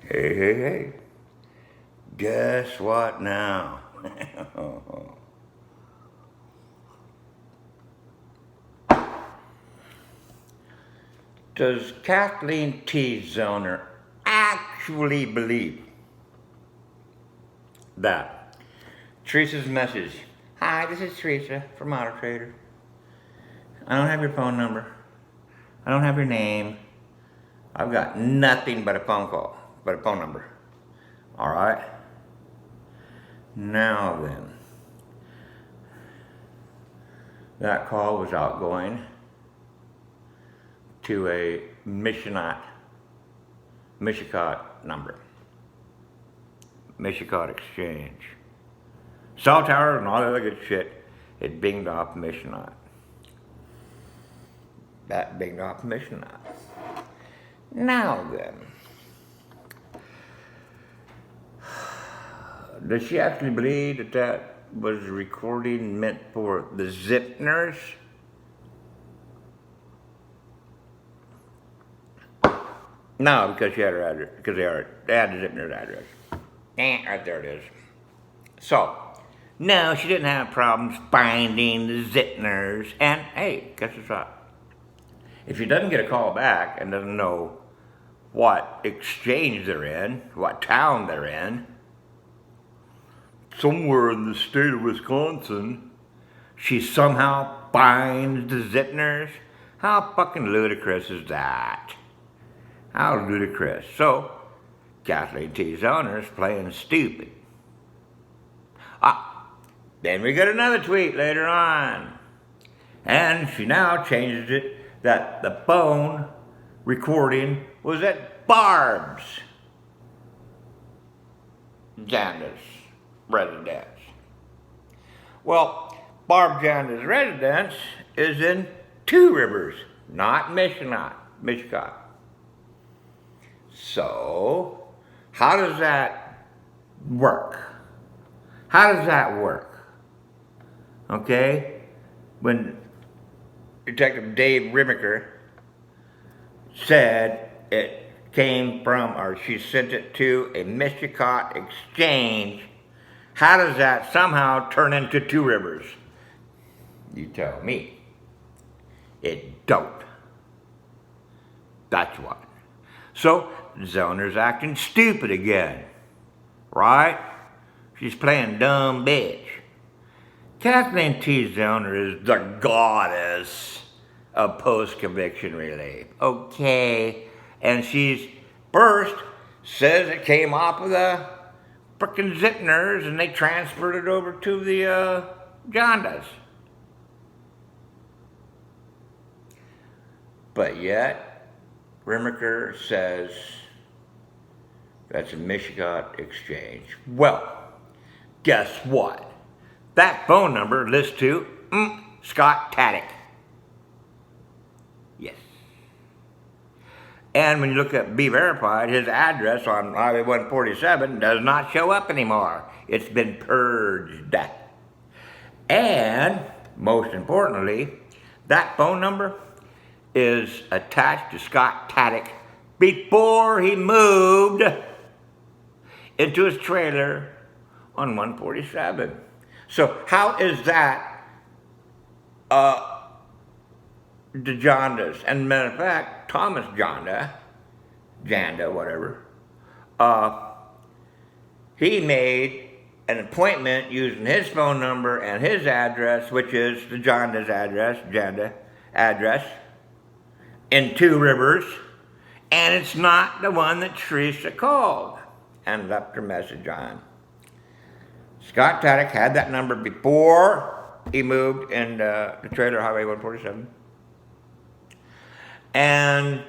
Hey, hey, hey. Guess what now? Does Kathleen T. Zoner actually believe that Teresa's message, "Hi, this is Teresa from Auto Trader. I don't have your phone number. I don't have your name. I've got nothing but a phone call, but a phone number. All right? Now then, that call was outgoing to a Mishicot number. Mishicot Exchange. Cell towers and all that other good shit, it binged off Mishicot. That binged off Mishicot. Now then, does she actually believe that that was a recording meant for the Zipners? No, because she had her address, because they had the Zipner's address. Right there it is. So, no, she didn't have problems finding the Zipners. And hey, guess what's up? If she doesn't get a call back and doesn't know what exchange they're in, what town they're in, somewhere in the state of Wisconsin, she somehow finds the Zipners. How fucking ludicrous is that? How ludicrous. So, Kathleen T. Zoner's playing stupid. Then we get another tweet later on. And she now changes it that the phone recording was at Barb's Janda's residence. Well, Barb Janda's residence is in Two Rivers, not Mishicot. So, how does that work? How does that work? Okay? When Detective Dave Rimiker said it came from, or she sent it to a Mishicot exchange, how does that somehow turn into Two Rivers? You tell me. It don't. That's what. So, Zoner's acting stupid again. Right? She's playing dumb bitch. Kathleen T. Zoner is the goddess of post-conviction relief. Okay? And she's first says it came off of the frickin' Zipners and they transferred it over to the Jondas. But yet, Rimiker says that's a Mishicot exchange. Well, guess what? That phone number lists to Scott Taddick. Yes. And when you look at Be Verified, his address on Highway 147 does not show up anymore. It's been purged. And, most importantly, that phone number is attached to Scott Taddick before he moved into his trailer on 147. So how is that the Jondas? And matter of fact, Thomas Janda, whatever, he made an appointment using his phone number and his address, which is the Jondas address, in Two Rivers, and it's not the one that Teresa called and left her message on. Scott Taddick had that number before he moved in the trailer Highway 147. And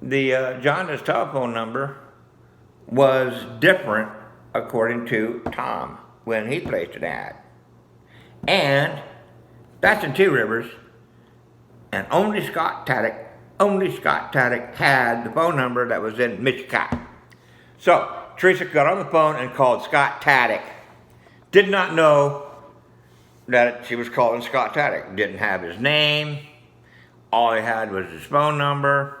the Jonda's telephone number was different according to Tom when he placed an ad. And that's in Two Rivers. And only Scott Taddick had the phone number that was in Mishicot. So Teresa got on the phone and called Scott Taddick. Did not know that she was calling Scott Taddick. Didn't have his name. All he had was his phone number.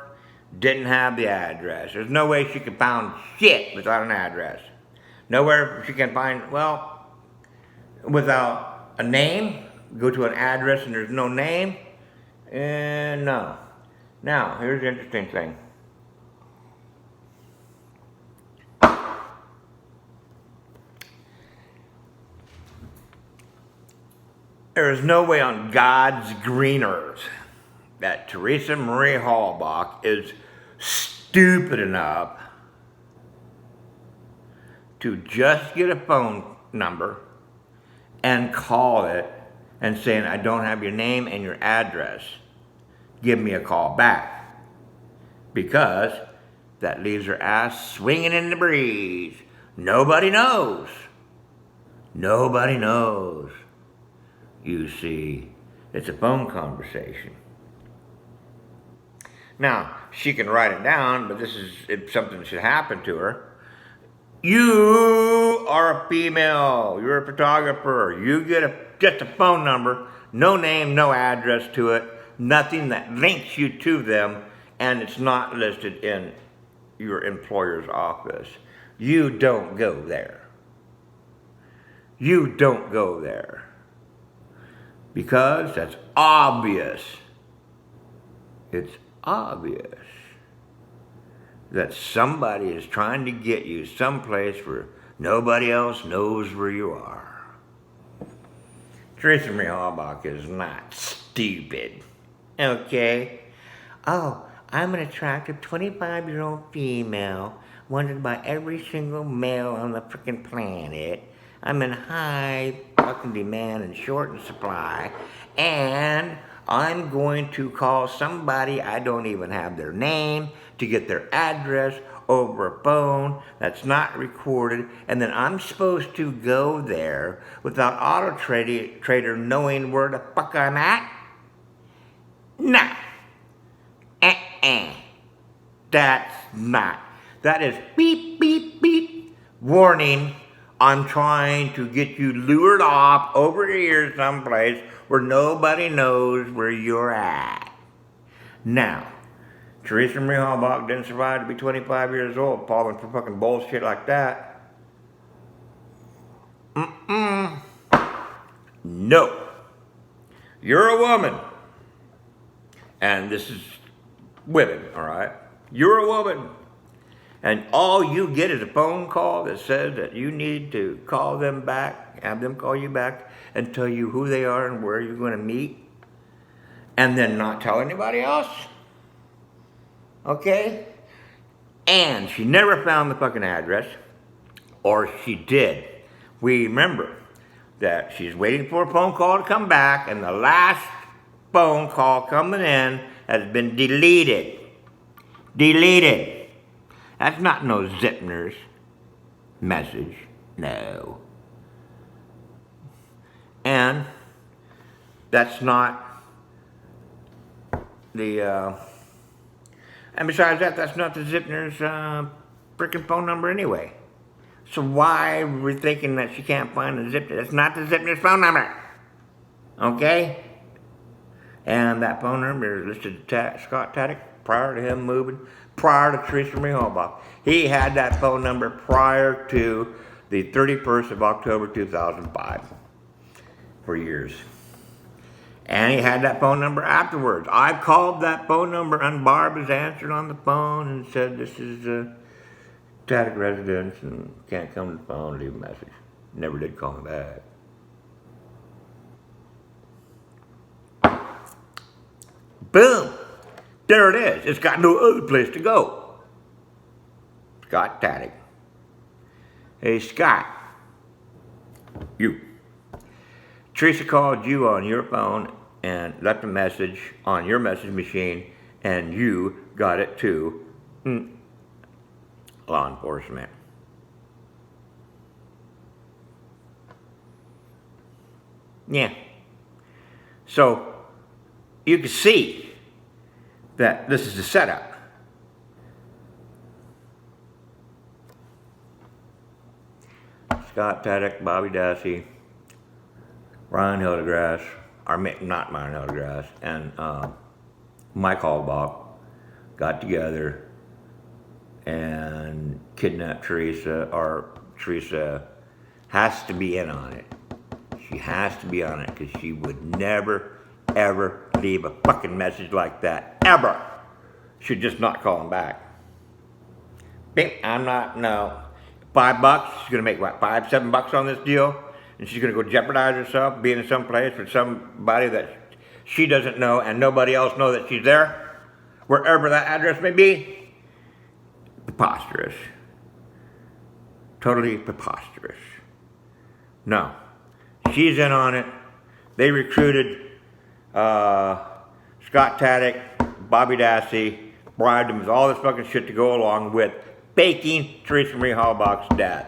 didn't have the address. There's no way she could find shit without an address. Nowhere she can find, well, without a name, go to an address and there's no name, and no. Now, here's the interesting thing. There is no way on God's green earth that Teresa Marie Halbach is stupid enough to just get a phone number and call it and saying, I don't have your name and your address. Give me a call back. Because that leaves her ass swinging in the breeze. Nobody knows. Nobody knows. You see, it's a phone conversation. Now, she can write it down, but this is if something should happen to her. You are a female. You're a photographer. You get just a phone number, no name, no address to it, nothing that links you to them, and it's not listed in your employer's office. You don't go there. You don't go there. Because that's obvious. It's obvious that somebody is trying to get you someplace where nobody else knows where you are. Teresa Marie Halbach is not stupid. Okay? Oh, I'm an attractive 25-year-old female wanted by every single male on the frickin' planet. I'm in high fucking demand and short in supply, and I'm going to call somebody, I don't even have their name, to get their address over a phone that's not recorded, and then I'm supposed to go there without Auto Trader knowing where the fuck I'm at? Nah. That's not. That is beep, beep, beep. Warning. I'm trying to get you lured off over here someplace where nobody knows where you're at. Now, Teresa Marie Halbach didn't survive to be 25 years old, falling for fucking bullshit like that. No. You're a woman. And this is women, all right? You're a woman. And all you get is a phone call that says that you need to call them back, have them call you back and tell you who they are and where you're going to meet, and then not tell anybody else. Okay? And she never found the fucking address, or she did. We remember that she's waiting for a phone call to come back, and the last phone call coming in has been deleted. Deleted. That's not no Zipner's message, no. And that's not the, and besides that, that's not the Zipner's frickin' phone number anyway. So why are we thinking that she can't find the Zipner? That's not the Zipner's phone number, okay? And that phone number is listed to Scott Taddick prior to him moving, prior to Teresa Marie Halbach. He had that phone number prior to the 31st of October 2005 for years. And he had that phone number afterwards. I called that phone number and Barb was answered on the phone and said, this is Taddick residence and can't come to the phone, leave a message. Never did call me back. Boom! There it is. It's got no other place to go. Scott Taddick. Hey, Scott. You. Teresa called you on your phone and left a message on your message machine, and you got it to law enforcement. Yeah. So, you can see that this is the setup. Scott Taddick, Bobby Dassey, Ryan Hildegrass, or not Ryan Hildegrass, and Mike Halbach got together and kidnapped Teresa, or Teresa has to be in on it. She has to be on it because she would never, ever leave a fucking message like that, ever. She'd just not call him back. Bing, I'm not, no. $5, she's gonna make what, $5, $7 on this deal? And she's gonna go jeopardize herself, being in some place with somebody that she doesn't know and nobody else knows that she's there, wherever that address may be. Preposterous. Totally preposterous. No. She's in on it. They recruited Scott Taddick, Bobby Dassey, bribed him with all this fucking shit to go along with faking Teresa Marie Halbach's death.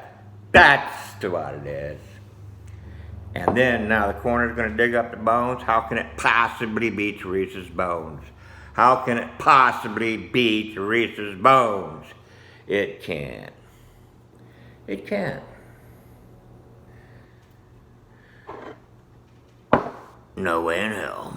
That's what it is. And then now the coroner's going to dig up the bones. How can it possibly be Teresa's bones? How can it possibly be Teresa's bones? It can't. It can't. No way in hell.